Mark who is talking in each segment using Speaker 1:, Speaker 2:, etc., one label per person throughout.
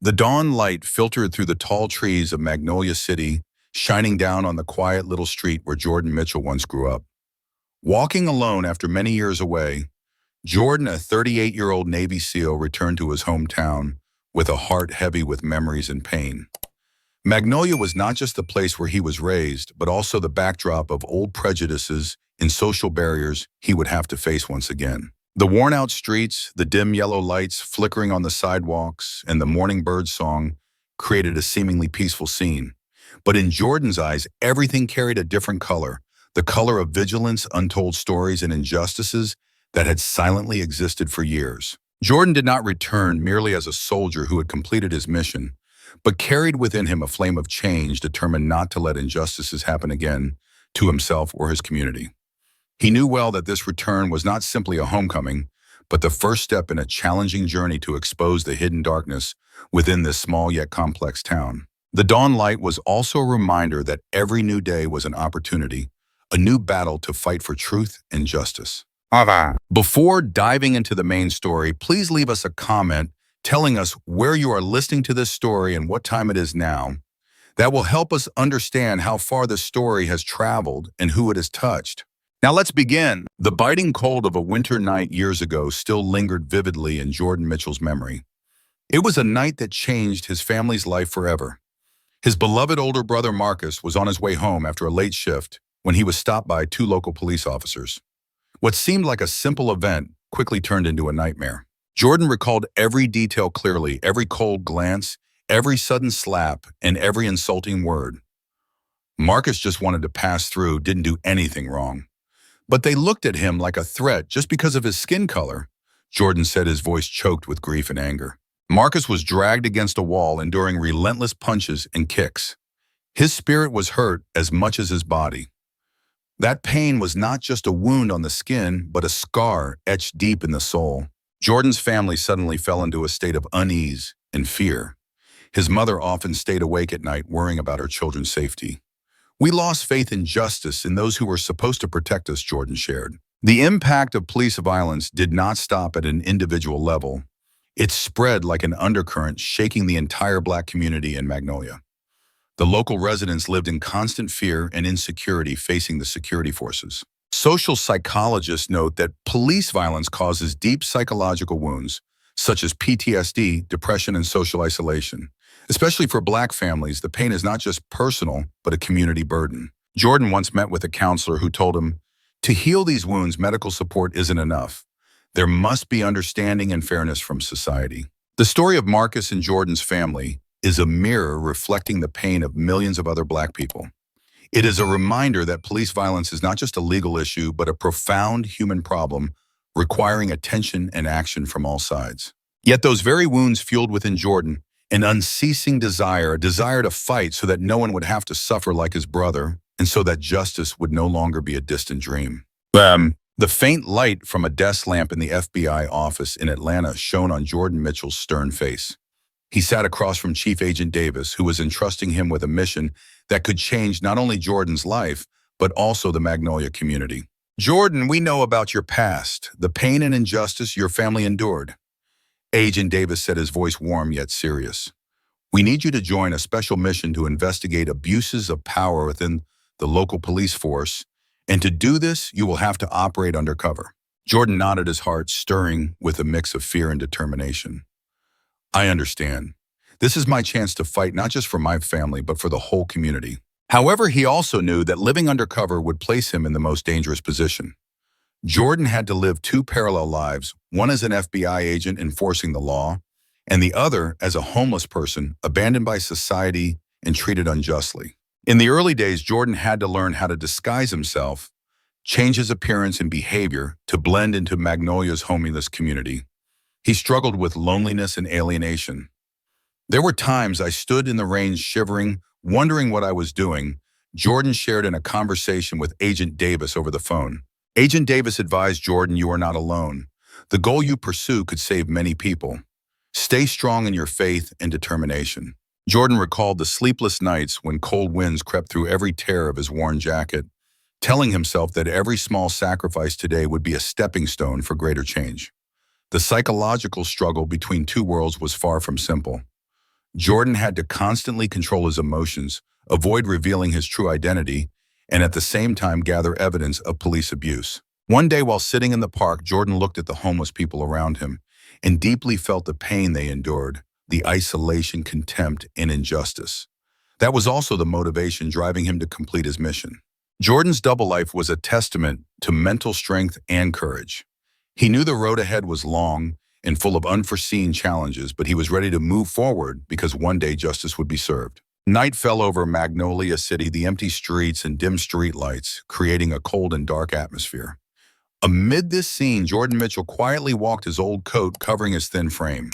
Speaker 1: The dawn light filtered through the tall trees of Magnolia City, shining down on the quiet little street where Jordan Mitchell once grew up. Walking alone after many years away, Jordan, a 38-year-old Navy SEAL, returned to his hometown with a heart heavy with memories and pain. Magnolia was not just the place where he was raised, but also the backdrop of old prejudices and social barriers he would have to face once again. The worn-out streets, the dim yellow lights flickering on the sidewalks, and the morning bird song created a seemingly peaceful scene. But in Jordan's eyes, everything carried a different color, the color of vigilance, untold stories, and injustices that had silently existed for years. Jordan did not return merely as a soldier who had completed his mission, but carried within him a flame of change determined not to let injustices happen again to himself or his community. He knew well that this return was not simply a homecoming, but the first step in a challenging journey to expose the hidden darkness within this small yet complex town. The dawn light was also a reminder that every new day was an opportunity, a new battle to fight for truth and justice. Before diving into the main story, please leave us a comment telling us where you are listening to this story and what time it is now. That will help us understand how far the story has traveled and who it has touched. Now let's begin. The biting cold of a winter night years ago still lingered vividly in Jordan Mitchell's memory. It was a night that changed his family's life forever. His beloved older brother Marcus was on his way home after a late shift when he was stopped by two local police officers. What seemed like a simple event quickly turned into a nightmare. Jordan recalled every detail clearly, every cold glance, every sudden slap, and every insulting word. Marcus just wanted to pass through, didn't do anything wrong. But they looked at him like a threat just because of his skin color, Jordan said, his voice choked with grief and anger. Marcus was dragged against a wall, enduring relentless punches and kicks. His spirit was hurt as much as his body. That pain was not just a wound on the skin, but a scar etched deep in the soul. Jordan's family suddenly fell into a state of unease and fear. His mother often stayed awake at night worrying about her children's safety. We lost faith in justice in those who were supposed to protect us, Jordan shared. The impact of police violence did not stop at an individual level. It spread like an undercurrent, shaking the entire Black community in Magnolia. The local residents lived in constant fear and insecurity facing the security forces. Social psychologists note that police violence causes deep psychological wounds, such as PTSD, depression, and social isolation. Especially for Black families, the pain is not just personal, but a community burden. Jordan once met with a counselor who told him, to heal these wounds, medical support isn't enough. There must be understanding and fairness from society. The story of Marcus and Jordan's family is a mirror reflecting the pain of millions of other Black people. It is a reminder that police violence is not just a legal issue, but a profound human problem requiring attention and action from all sides. Yet those very wounds fueled within Jordan an unceasing desire, a desire to fight so that no one would have to suffer like his brother, and so that justice would no longer be a distant dream. The faint light from a desk lamp in the FBI office in Atlanta shone on Jordan Mitchell's stern face. He sat across from Chief Agent Davis, who was entrusting him with a mission that could change not only Jordan's life, but also the Magnolia community. Jordan, we know about your past, the pain and injustice your family endured. Agent Davis said, his voice warm yet serious. We need you to join a special mission to investigate abuses of power within the local police force, and to do this, you will have to operate undercover. Jordan nodded, his heart stirring with a mix of fear and determination. I understand. This is my chance to fight not just for my family, but for the whole community. However, he also knew that living undercover would place him in the most dangerous position. Jordan had to live two parallel lives, one as an FBI agent enforcing the law, and the other as a homeless person abandoned by society and treated unjustly. In the early days, Jordan had to learn how to disguise himself, change his appearance and behavior to blend into Magnolia's homeless community. He struggled with loneliness and alienation. There were times I stood in the rain shivering, wondering what I was doing, Jordan shared in a conversation with Agent Davis over the phone. Agent Davis advised Jordan, you are not alone. The goal you pursue could save many people. Stay strong in your faith and determination. Jordan recalled the sleepless nights when cold winds crept through every tear of his worn jacket, telling himself that every small sacrifice today would be a stepping stone for greater change. The psychological struggle between two worlds was far from simple. Jordan had to constantly control his emotions, avoid revealing his true identity, and at the same time gather evidence of police abuse. One day while sitting in the park, Jordan looked at the homeless people around him and deeply felt the pain they endured, the isolation, contempt, and injustice. That was also the motivation driving him to complete his mission. Jordan's double life was a testament to mental strength and courage. He knew the road ahead was long and full of unforeseen challenges, but he was ready to move forward because one day justice would be served. Night fell over Magnolia City, the empty streets and dim streetlights, creating a cold and dark atmosphere. Amid this scene, Jordan Mitchell quietly walked his old coat covering his thin frame.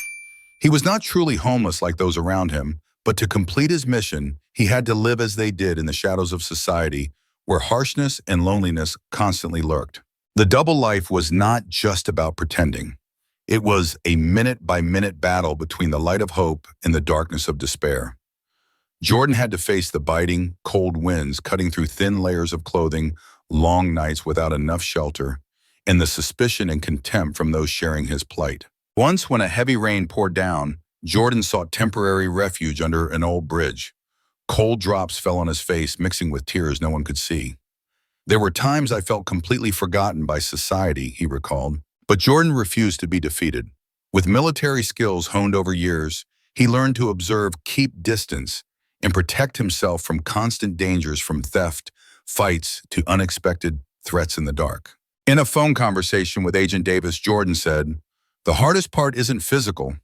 Speaker 1: He was not truly homeless like those around him, but to complete his mission, he had to live as they did in the shadows of society, where harshness and loneliness constantly lurked. The double life was not just about pretending. It was a minute-by-minute battle between the light of hope and the darkness of despair. Jordan had to face the biting, cold winds cutting through thin layers of clothing, long nights without enough shelter, and the suspicion and contempt from those sharing his plight. Once, when a heavy rain poured down, Jordan sought temporary refuge under an old bridge. Cold drops fell on his face, mixing with tears no one could see. There were times I felt completely forgotten by society, he recalled. But Jordan refused to be defeated. With military skills honed over years, he learned to observe, keep distance, and protect himself from constant dangers, from theft, fights, to unexpected threats in the dark. In a phone conversation with Agent Davis, Jordan said, "The hardest part isn't physical,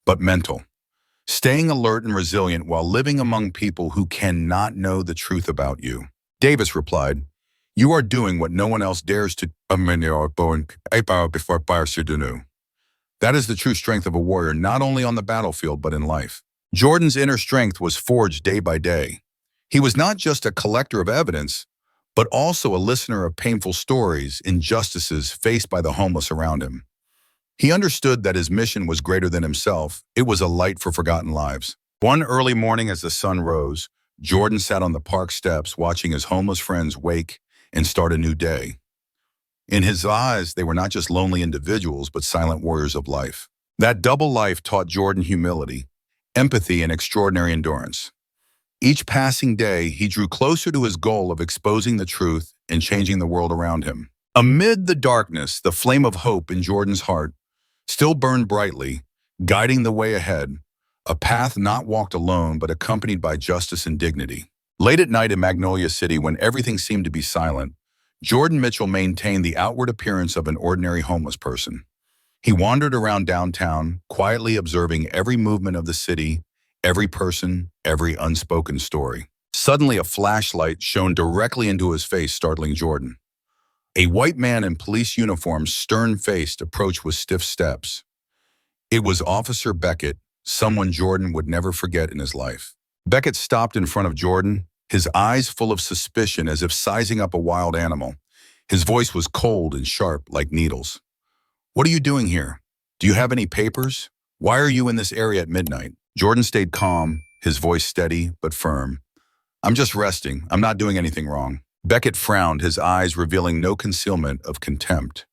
Speaker 1: but mental. Staying alert and resilient while living among people who cannot know the truth about you." Davis replied, "You are doing what no one else dares to. That is the true strength of a warrior, not only on the battlefield, but in life." Jordan's inner strength was forged day by day. He was not just a collector of evidence, but also a listener of painful stories, injustices faced by the homeless around him. He understood that his mission was greater than himself. It was a light for forgotten lives. One early morning as the sun rose, Jordan sat on the park steps watching his homeless friends wake and start a new day. In his eyes, they were not just lonely individuals, but silent warriors of life. That double life taught Jordan humility, empathy, and extraordinary endurance. Each passing day, he drew closer to his goal of exposing the truth and changing the world around him. Amid the darkness, the flame of hope in Jordan's heart still burned brightly, guiding the way ahead, a path not walked alone, but accompanied by justice and dignity. Late at night in Magnolia City, when everything seemed to be silent, Jordan Mitchell maintained the outward appearance of an ordinary homeless person. He wandered around downtown, quietly observing every movement of the city, every person, every unspoken story. Suddenly, a flashlight shone directly into his face, startling Jordan. A white man in police uniform, stern-faced, approached with stiff steps. It was Officer Beckett, someone Jordan would never forget in his life. Beckett stopped in front of Jordan, his eyes full of suspicion as if sizing up a wild animal. His voice was cold and sharp like needles. "What are you doing here? Do you have any papers? Why are you in this area at midnight?" Jordan stayed calm, his voice steady but firm. "I'm just resting. I'm not doing anything wrong." Beckett frowned, his eyes revealing no concealment of contempt.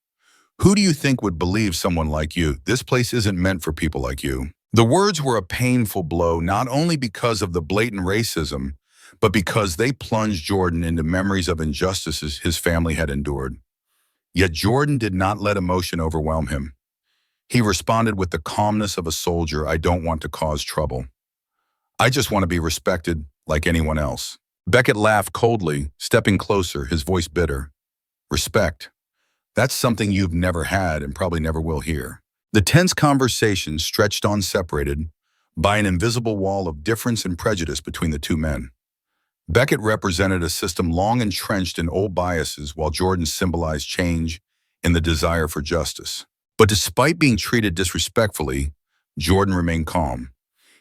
Speaker 1: "Who do you think would believe someone like you? This place isn't meant for people like you." The words were a painful blow, not only because of the blatant racism, but because they plunged Jordan into memories of injustices his family had endured. Yet Jordan did not let emotion overwhelm him. He responded with the calmness of a soldier. "I don't want to cause trouble. I just want to be respected like anyone else." Beckett laughed coldly, stepping closer, his voice bitter. "Respect. That's something you've never had and probably never will hear." The tense conversation stretched on, separated by an invisible wall of difference and prejudice between the two men. Beckett represented a system long entrenched in old biases, while Jordan symbolized change and the desire for justice. But despite being treated disrespectfully, Jordan remained calm.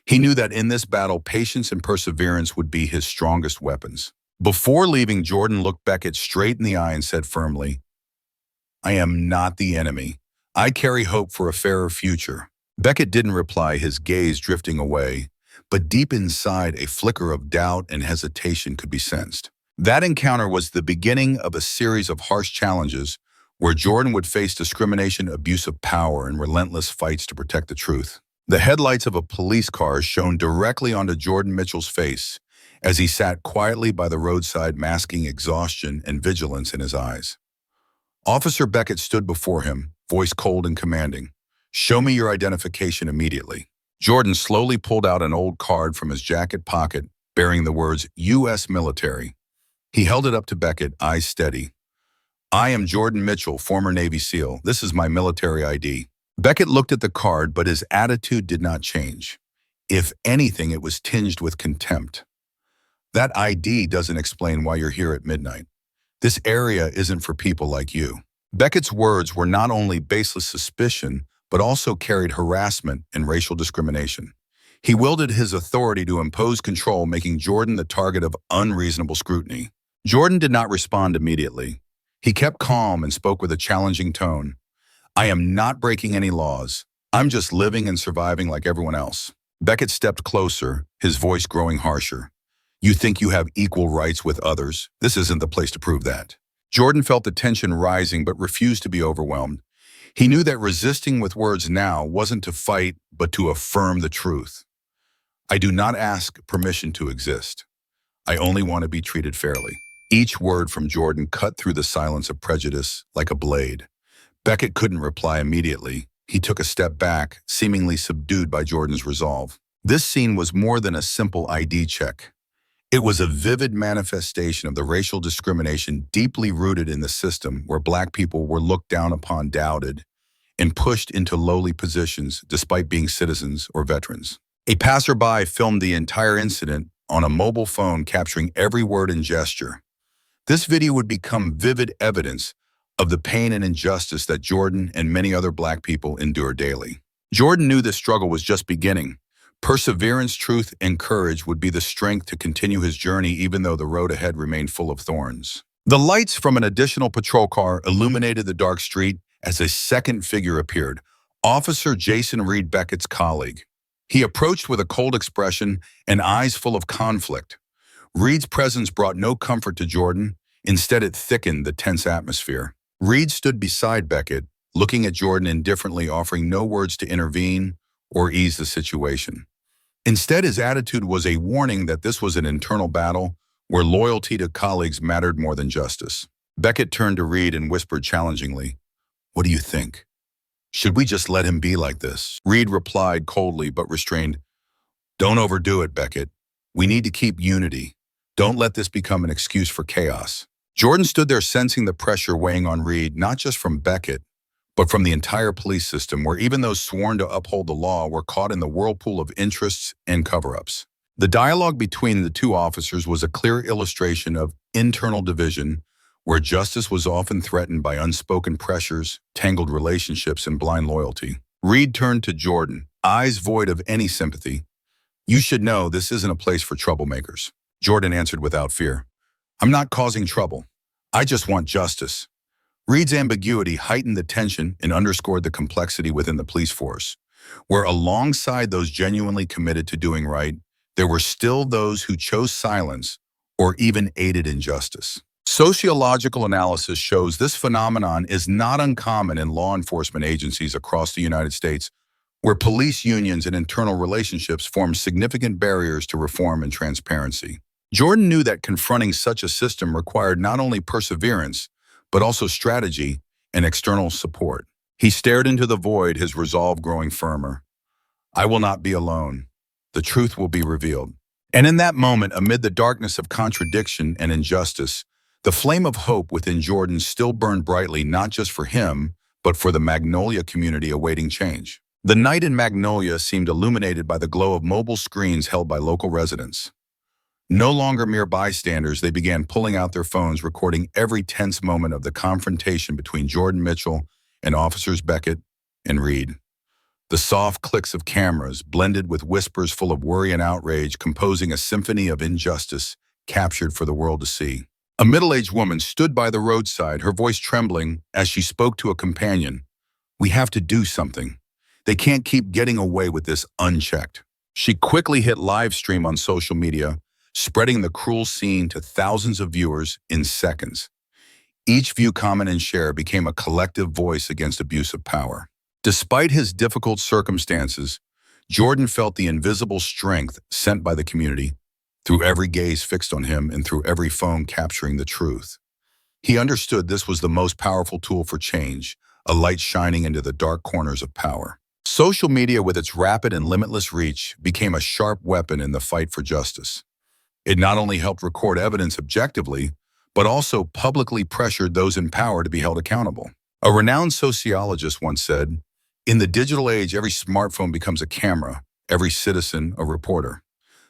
Speaker 1: He knew that in this battle, patience and perseverance would be his strongest weapons. Before leaving, Jordan looked Beckett straight in the eye and said firmly, "I am not the enemy. I carry hope for a fairer future." Beckett didn't reply, his gaze drifting away, but deep inside, a flicker of doubt and hesitation could be sensed. That encounter was the beginning of a series of harsh challenges where Jordan would face discrimination, abuse of power, and relentless fights to protect the truth. The headlights of a police car shone directly onto Jordan Mitchell's face as he sat quietly by the roadside, masking exhaustion and vigilance in his eyes. Officer Beckett stood before him, voice cold and commanding. "Show me your identification immediately." Jordan slowly pulled out an old card from his jacket pocket bearing the words U.S. Military. He held it up to Beckett, eyes steady. "I am Jordan Mitchell, former Navy SEAL. This is my military ID." Beckett looked at the card, but his attitude did not change. If anything, it was tinged with contempt. "That ID doesn't explain why you're here at midnight. This area isn't for people like you." Beckett's words were not only baseless suspicion, but also carried harassment and racial discrimination. He wielded his authority to impose control, making Jordan the target of unreasonable scrutiny. Jordan did not respond immediately. He kept calm and spoke with a challenging tone. "I am not breaking any laws. I'm just living and surviving like everyone else." Beckett stepped closer, his voice growing harsher. "You think you have equal rights with others? This isn't the place to prove that." Jordan felt the tension rising but refused to be overwhelmed. He knew that resisting with words now wasn't to fight, but to affirm the truth. "I do not ask permission to exist. I only want to be treated fairly." Each word from Jordan cut through the silence of prejudice like a blade. Beckett couldn't reply immediately. He took a step back, seemingly subdued by Jordan's resolve. This scene was more than a simple ID check. It was a vivid manifestation of the racial discrimination deeply rooted in the system where Black people were looked down upon, doubted, and pushed into lowly positions despite being citizens or veterans. A passerby filmed the entire incident on a mobile phone, capturing every word and gesture. This video would become vivid evidence of the pain and injustice that Jordan and many other Black people endure daily. Jordan knew this struggle was just beginning. Perseverance, truth, and courage would be the strength to continue his journey even though the road ahead remained full of thorns. The lights from an additional patrol car illuminated the dark street as a second figure appeared, Officer Jason Reed, Beckett's colleague. He approached with a cold expression and eyes full of conflict. Reed's presence brought no comfort to Jordan. Instead, it thickened the tense atmosphere. Reed stood beside Beckett, looking at Jordan indifferently, offering no words to intervene or ease the situation. Instead, his attitude was a warning that this was an internal battle where loyalty to colleagues mattered more than justice. Beckett turned to Reed and whispered challengingly, "What do you think? Should we just let him be like this?" Reed replied coldly but restrained, "Don't overdo it, Beckett. We need to keep unity. Don't let this become an excuse for chaos." Jordan stood there sensing the pressure weighing on Reed, not just from Beckett, but from the entire police system, where even those sworn to uphold the law were caught in the whirlpool of interests and cover-ups. The dialogue between the two officers was a clear illustration of internal division, where justice was often threatened by unspoken pressures, tangled relationships, and blind loyalty. Reed turned to Jordan, eyes void of any sympathy. "You should know this isn't a place for troublemakers." Jordan answered without fear, "I'm not causing trouble. I just want justice." Reed's ambiguity heightened the tension and underscored the complexity within the police force, where alongside those genuinely committed to doing right, there were still those who chose silence or even aided injustice. Sociological analysis shows this phenomenon is not uncommon in law enforcement agencies across the United States, where police unions and internal relationships form significant barriers to reform and transparency. Jordan knew that confronting such a system required not only perseverance, but also strategy and external support. He stared into the void, his resolve growing firmer. "I will not be alone. The truth will be revealed." And in that moment, amid the darkness of contradiction and injustice, the flame of hope within Jordan still burned brightly, not just for him, but for the Magnolia community awaiting change. The night in Magnolia seemed illuminated by the glow of mobile screens held by local residents. No longer mere bystanders, they began pulling out their phones, recording every tense moment of the confrontation between Jordan Mitchell and Officers Beckett and Reed. The soft clicks of cameras, blended with whispers full of worry and outrage, composing a symphony of injustice captured for the world to see. A middle-aged woman stood by the roadside, her voice trembling as she spoke to a companion. "We have to do something. They can't keep getting away with this unchecked." She quickly hit live stream on social media, spreading the cruel scene to thousands of viewers in seconds. Each view, comment, and share became a collective voice against abuse of power. Despite his difficult circumstances, Jordan felt the invisible strength sent by the community through every gaze fixed on him and through every phone capturing the truth. He understood this was the most powerful tool for change, a light shining into the dark corners of power. Social media, with its rapid and limitless reach, became a sharp weapon in the fight for justice. It not only helped record evidence objectively, but also publicly pressured those in power to be held accountable. A renowned sociologist once said, "In the digital age, every smartphone becomes a camera, every citizen a reporter."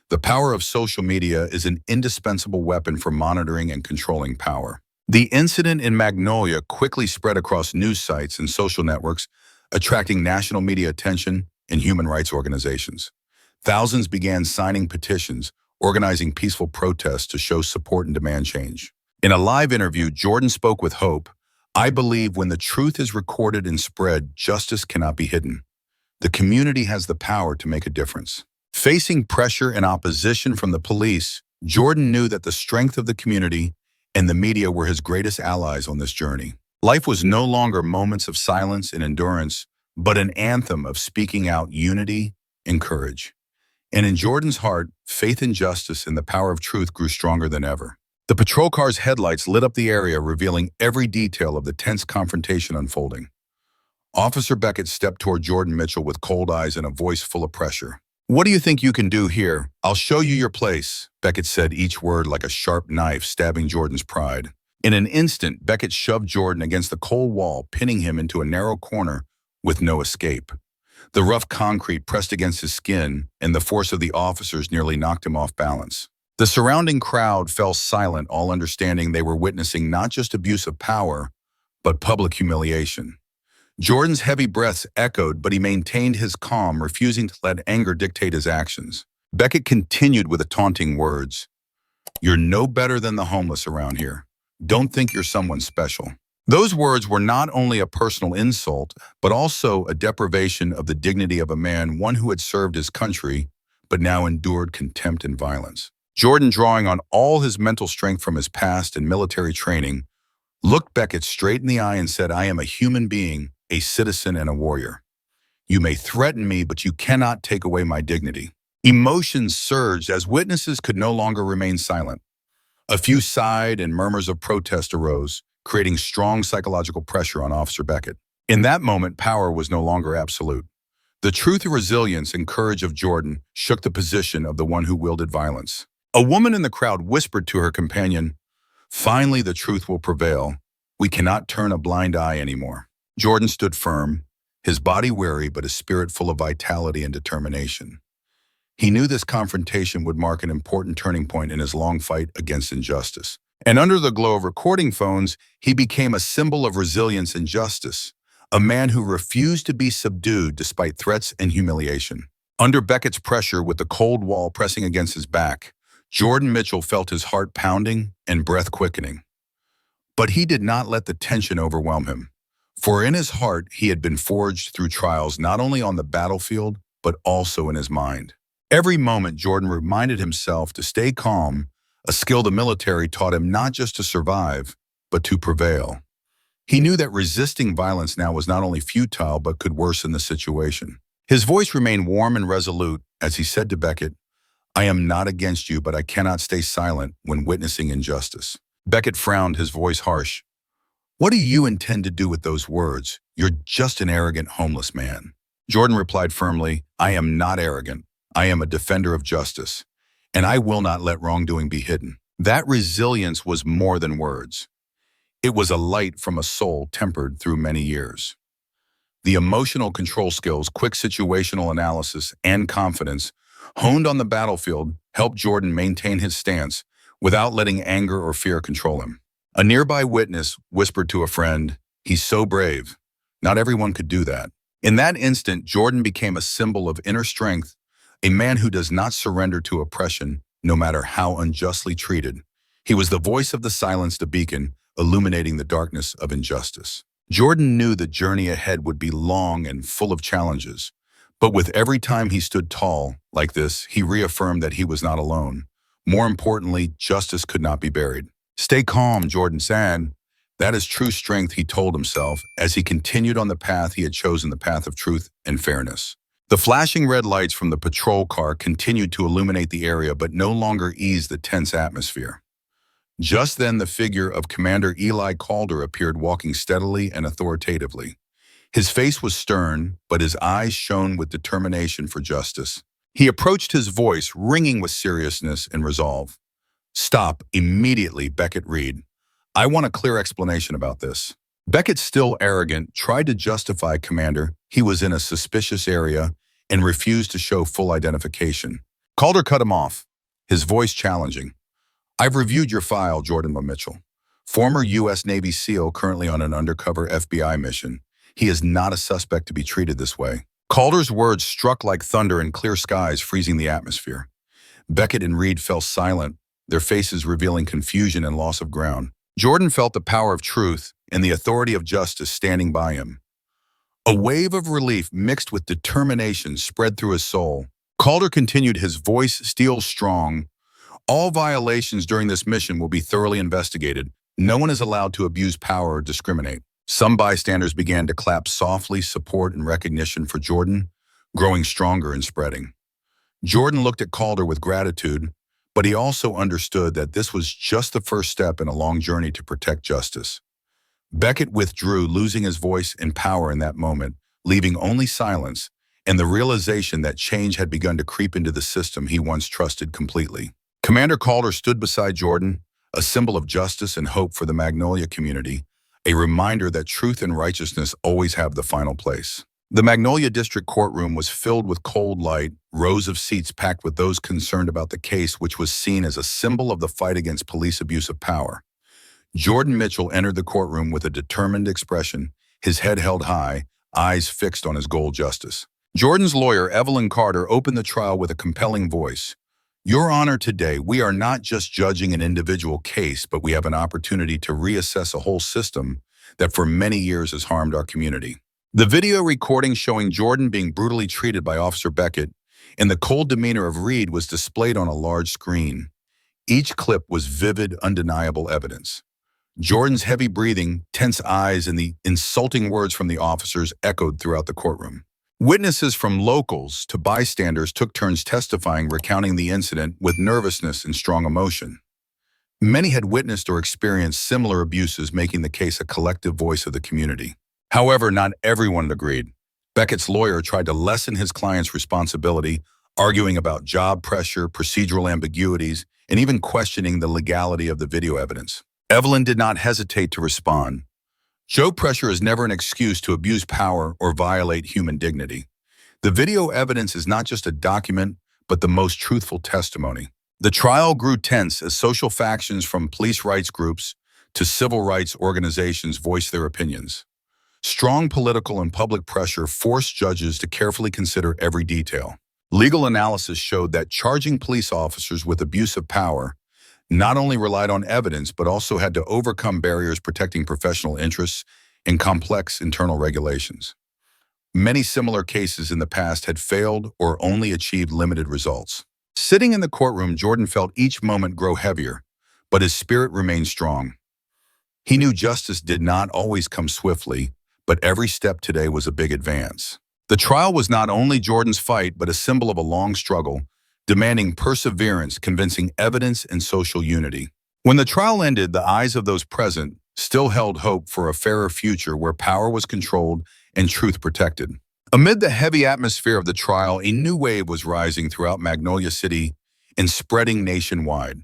Speaker 1: The power of social media is an indispensable weapon for monitoring and controlling power. The incident in Magnolia quickly spread across news sites and social networks, attracting national media attention and human rights organizations. Thousands began signing petitions, organizing peaceful protests to show support and demand change. In a live interview, Jordan spoke with hope. "I believe when the truth is recorded and spread, justice cannot be hidden. The community has the power to make a difference." Facing pressure and opposition from the police, Jordan knew that the strength of the community and the media were his greatest allies on this journey. Life was no longer moments of silence and endurance, but an anthem of speaking out unity and courage. And in Jordan's heart, faith in justice and the power of truth grew stronger than ever. The patrol car's headlights lit up the area, revealing every detail of the tense confrontation unfolding. Officer Beckett stepped toward Jordan Mitchell with cold eyes and a voice full of pressure. "What do you think you can do here? I'll show you your place," Beckett said, each word like a sharp knife stabbing Jordan's pride. In an instant, Beckett shoved Jordan against the cold wall, pinning him into a narrow corner with no escape. The rough concrete pressed against his skin, and the force of the officers nearly knocked him off balance. The surrounding crowd fell silent, all understanding they were witnessing not just abuse of power, but public humiliation. Jordan's heavy breaths echoed, but he maintained his calm, refusing to let anger dictate his actions. Beckett continued with the taunting words, "You're no better than the homeless around here. Don't think you're someone special." Those words were not only a personal insult, but also a deprivation of the dignity of a man, one who had served his country, but now endured contempt and violence. Jordan, drawing on all his mental strength from his past and military training, looked Beckett straight in the eye and said, "I am a human being, a citizen and a warrior. You may threaten me, but you cannot take away my dignity." Emotions surged as witnesses could no longer remain silent. A few sighed and murmurs of protest arose, creating strong psychological pressure on Officer Beckett. In that moment, power was no longer absolute. The truth and resilience and courage of Jordan shook the position of the one who wielded violence. A woman in the crowd whispered to her companion, "Finally, the truth will prevail. We cannot turn a blind eye anymore." Jordan stood firm, his body weary but his spirit full of vitality and determination. He knew this confrontation would mark an important turning point in his long fight against injustice. And under the glow of recording phones, he became a symbol of resilience and justice, a man who refused to be subdued despite threats and humiliation. Under Beckett's pressure, with the cold wall pressing against his back, Jordan Mitchell felt his heart pounding and breath quickening. But he did not let the tension overwhelm him. For in his heart, he had been forged through trials not only on the battlefield, but also in his mind. Every moment, Jordan reminded himself to stay calm, a skill the military taught him not just to survive, but to prevail. He knew that resisting violence now was not only futile, but could worsen the situation. His voice remained warm and resolute as he said to Beckett, "I am not against you, but I cannot stay silent when witnessing injustice." Beckett frowned, his voice harsh. "What do you intend to do with those words? You're just an arrogant homeless man." Jordan replied firmly, "I am not arrogant. I am a defender of justice, and I will not let wrongdoing be hidden." That resilience was more than words. It was a light from a soul tempered through many years. The emotional control skills, quick situational analysis, and confidence honed on the battlefield helped Jordan maintain his stance without letting anger or fear control him. A nearby witness whispered to a friend, "He's so brave. Not everyone could do that." In that instant, Jordan became a symbol of inner strength, a man who does not surrender to oppression, no matter how unjustly treated. He was the voice of the silenced, a beacon, illuminating the darkness of injustice. Jordan knew the journey ahead would be long and full of challenges, but with every time he stood tall like this, he reaffirmed that he was not alone. More importantly, justice could not be buried. "Stay calm," Jordan said. "That is true strength," he told himself, as he continued on the path he had chosen, the path of truth and fairness. The flashing red lights from the patrol car continued to illuminate the area but no longer eased the tense atmosphere. Just then, the figure of Commander Calder appeared, walking steadily and authoritatively. His face was stern, but his eyes shone with determination for justice. He approached, his voice ringing with seriousness and resolve. "Stop immediately, Beckett Reed. I want a clear explanation about this." Beckett, still arrogant, tried to justify Commander he was in a suspicious area and refused to show full identification. Calder cut him off, his voice challenging. "I've reviewed your file, Jordan Mitchell. Former U.S. Navy SEAL, currently on an undercover FBI mission. He is not a suspect to be treated this way." Calder's words struck like thunder in clear skies, freezing the atmosphere. Beckett and Reed fell silent, their faces revealing confusion and loss of ground. Jordan felt the power of truth and the authority of justice standing by him. A wave of relief mixed with determination spread through his soul. Calder continued, his voice steel strong. "All violations during this mission will be thoroughly investigated. No one is allowed to abuse power or discriminate." Some bystanders began to clap softly, support and recognition for Jordan, growing stronger and spreading. Jordan looked at Calder with gratitude, but he also understood that this was just the first step in a long journey to protect justice. Beckett withdrew, losing his voice and power in that moment, leaving only silence and the realization that change had begun to creep into the system he once trusted completely. Commander Calder stood beside Jordan, a symbol of justice and hope for the Magnolia community, a reminder that truth and righteousness always have the final place. The Magnolia District Courtroom was filled with cold light, rows of seats packed with those concerned about the case, which was seen as a symbol of the fight against police abuse of power. Jordan Mitchell entered the courtroom with a determined expression, his head held high, eyes fixed on his goal, justice. Jordan's lawyer, Evelyn Carter, opened the trial with a compelling voice. "Your Honor, today we are not just judging an individual case, but we have an opportunity to reassess a whole system that for many years has harmed our community." The video recording showing Jordan being brutally treated by Officer Beckett and the cold demeanor of Reed was displayed on a large screen. Each clip was vivid, undeniable evidence. Jordan's heavy breathing, tense eyes, and the insulting words from the officers echoed throughout the courtroom. Witnesses from locals to bystanders took turns testifying, recounting the incident with nervousness and strong emotion. Many had witnessed or experienced similar abuses, making the case a collective voice of the community. However, not everyone agreed. Beckett's lawyer tried to lessen his client's responsibility, arguing about job pressure, procedural ambiguities, and even questioning the legality of the video evidence. Evelyn did not hesitate to respond. "Job pressure is never an excuse to abuse power or violate human dignity. The video evidence is not just a document, but the most truthful testimony." The trial grew tense as social factions from police rights groups to civil rights organizations voiced their opinions. Strong political and public pressure forced judges to carefully consider every detail. Legal analysis showed that charging police officers with abuse of power not only relied on evidence, but also had to overcome barriers protecting professional interests and complex internal regulations. Many similar cases in the past had failed or only achieved limited results. Sitting in the courtroom, Jordan felt each moment grow heavier, but his spirit remained strong. He knew justice did not always come swiftly, but every step today was a big advance. The trial was not only Jordan's fight, but a symbol of a long struggle, demanding perseverance, convincing evidence, and social unity. When the trial ended, the eyes of those present still held hope for a fairer future where power was controlled and truth protected. Amid the heavy atmosphere of the trial, a new wave was rising throughout Magnolia City and spreading nationwide.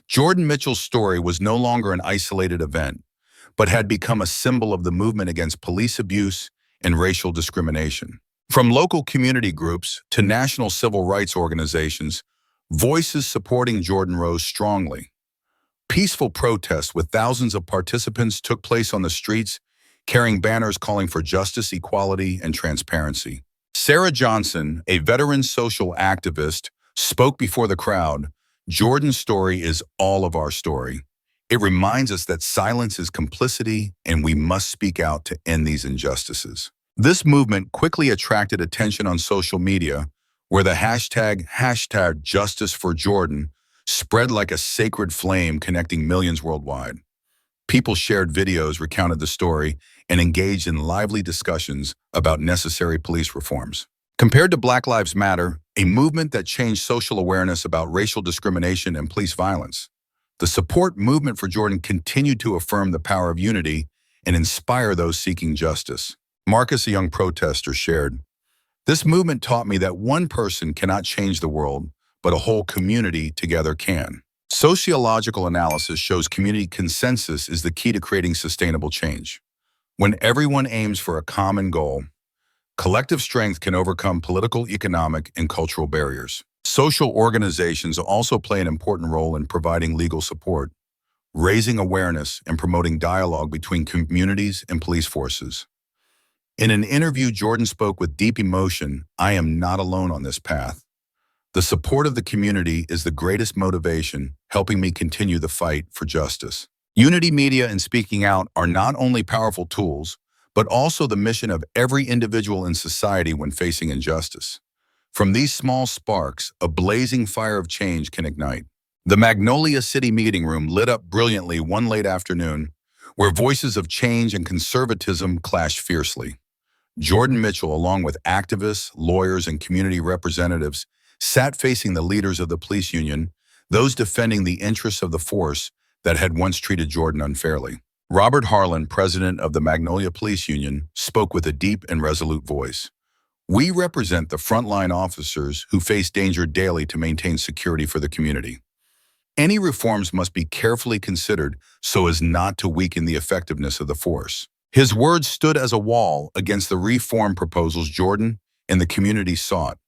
Speaker 1: Jordan Mitchell's story was no longer an isolated event, but had become a symbol of the movement against police abuse and racial discrimination. From local community groups to national civil rights organizations, voices supporting Jordan rose strongly. Peaceful protests with thousands of participants took place on the streets, carrying banners calling for justice, equality, and transparency. Sarah Johnson, a veteran social activist, spoke before the crowd. "Jordan's story is all of our story. It reminds us that silence is complicity, and we must speak out to end these injustices." This movement quickly attracted attention on social media, where the hashtag #JusticeForJordan spread like a sacred flame, connecting millions worldwide. People shared videos, recounted the story, and engaged in lively discussions about necessary police reforms. Compared to Black Lives Matter, a movement that changed social awareness about racial discrimination and police violence, the support movement for Jordan continued to affirm the power of unity and inspire those seeking justice. Marcus, a young protester, shared, "This movement taught me that one person cannot change the world, but a whole community together can." Sociological analysis shows community consensus is the key to creating sustainable change. When everyone aims for a common goal, collective strength can overcome political, economic, and cultural barriers. Social organizations also play an important role in providing legal support, raising awareness, and promoting dialogue between communities and police forces. In an interview, Jordan spoke with deep emotion, "I am not alone on this path. The support of the community is the greatest motivation, helping me continue the fight for justice." Unity media and speaking out are not only powerful tools, but also the mission of every individual in society when facing injustice. From these small sparks, a blazing fire of change can ignite. The Magnolia City meeting room lit up brilliantly one late afternoon, where voices of change and conservatism clashed fiercely. Jordan Mitchell, along with activists, lawyers, and community representatives, sat facing the leaders of the police union, those defending the interests of the force that had once treated Jordan unfairly. Robert Harlan, president of the Magnolia Police Union, spoke with a deep and resolute voice. "We represent the frontline officers who face danger daily to maintain security for the community. Any reforms must be carefully considered so as not to weaken the effectiveness of the force." His words stood as a wall against the reform proposals Jordan and the community sought.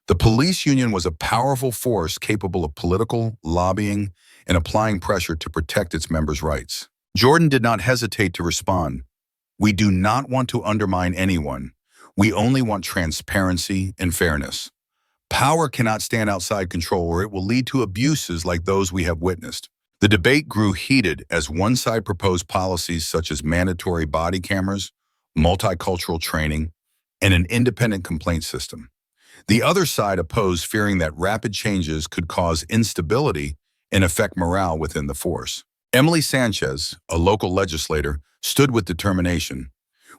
Speaker 1: The police union was a powerful force capable of political lobbying and applying pressure to protect its members' rights. Jordan did not hesitate to respond. "We do not want to undermine anyone. We only want transparency and fairness. Power cannot stand outside control, or it will lead to abuses like those we have witnessed." The debate grew heated as one side proposed policies such as mandatory body cameras, multicultural training, and an independent complaint system. The other side opposed, fearing that rapid changes could cause instability and affect morale within the force. Emily Sanchez, a local legislator, stood with determination.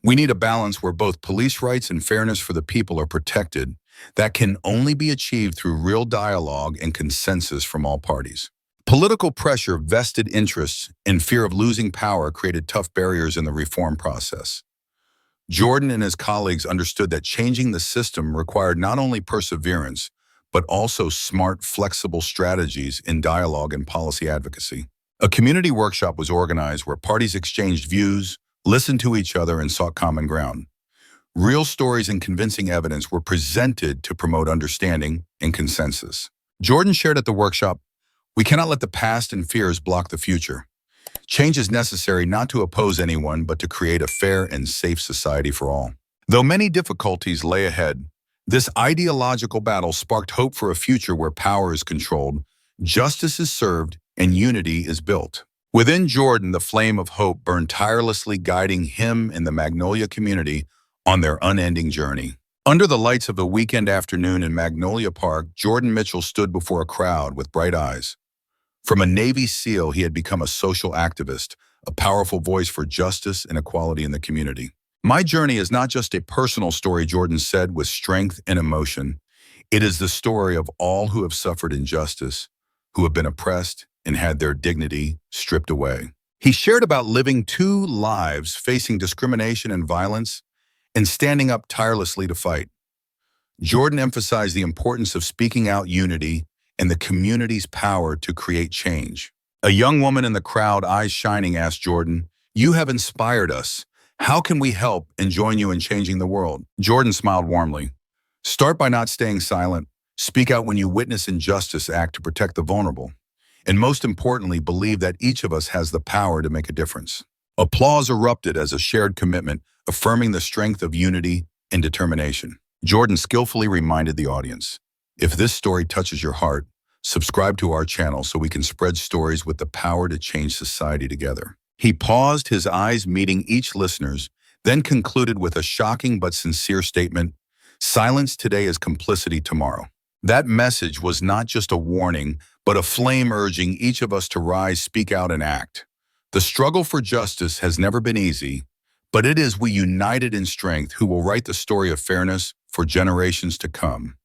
Speaker 1: "We need a balance where both police rights and fairness for the people are protected. That can only be achieved through real dialogue and consensus from all parties." Political pressure, vested interests, and fear of losing power created tough barriers in the reform process. Jordan and his colleagues understood that changing the system required not only perseverance, but also smart, flexible strategies in dialogue and policy advocacy. A community workshop was organized where parties exchanged views, listened to each other, and sought common ground. Real stories and convincing evidence were presented to promote understanding and consensus. Jordan shared at the workshop, "We cannot let the past and fears block the future. Change is necessary not to oppose anyone, but to create a fair and safe society for all." Though many difficulties lay ahead, this ideological battle sparked hope for a future where power is controlled, justice is served, and unity is built. Within Jordan, the flame of hope burned tirelessly, guiding him and the Magnolia community on their unending journey. Under the lights of a weekend afternoon in Magnolia Park, Jordan Mitchell stood before a crowd with bright eyes. From a Navy SEAL, he had become a social activist, a powerful voice for justice and equality in the community. "My journey is not just a personal story," Jordan said with strength and emotion. "It is the story of all who have suffered injustice, who have been oppressed, and had their dignity stripped away." He shared about living two lives, facing discrimination and violence, and standing up tirelessly to fight. Jordan emphasized the importance of speaking out, unity, and the community's power to create change. A young woman in the crowd, eyes shining, asked Jordan, "You have inspired us. How can we help and join you in changing the world?" Jordan smiled warmly. "Start by not staying silent. Speak out when you witness injustice, act to protect the vulnerable. And most importantly, believe that each of us has the power to make a difference." Applause erupted as a shared commitment, affirming the strength of unity and determination. Jordan skillfully reminded the audience, "If this story touches your heart, subscribe to our channel so we can spread stories with the power to change society together." He paused, his eyes meeting each listener's, then concluded with a shocking but sincere statement, "Silence today is complicity tomorrow." That message was not just a warning, but a flame urging each of us to rise, speak out, and act. The struggle for justice has never been easy, but it is we united in strength who will write the story of fairness for generations to come.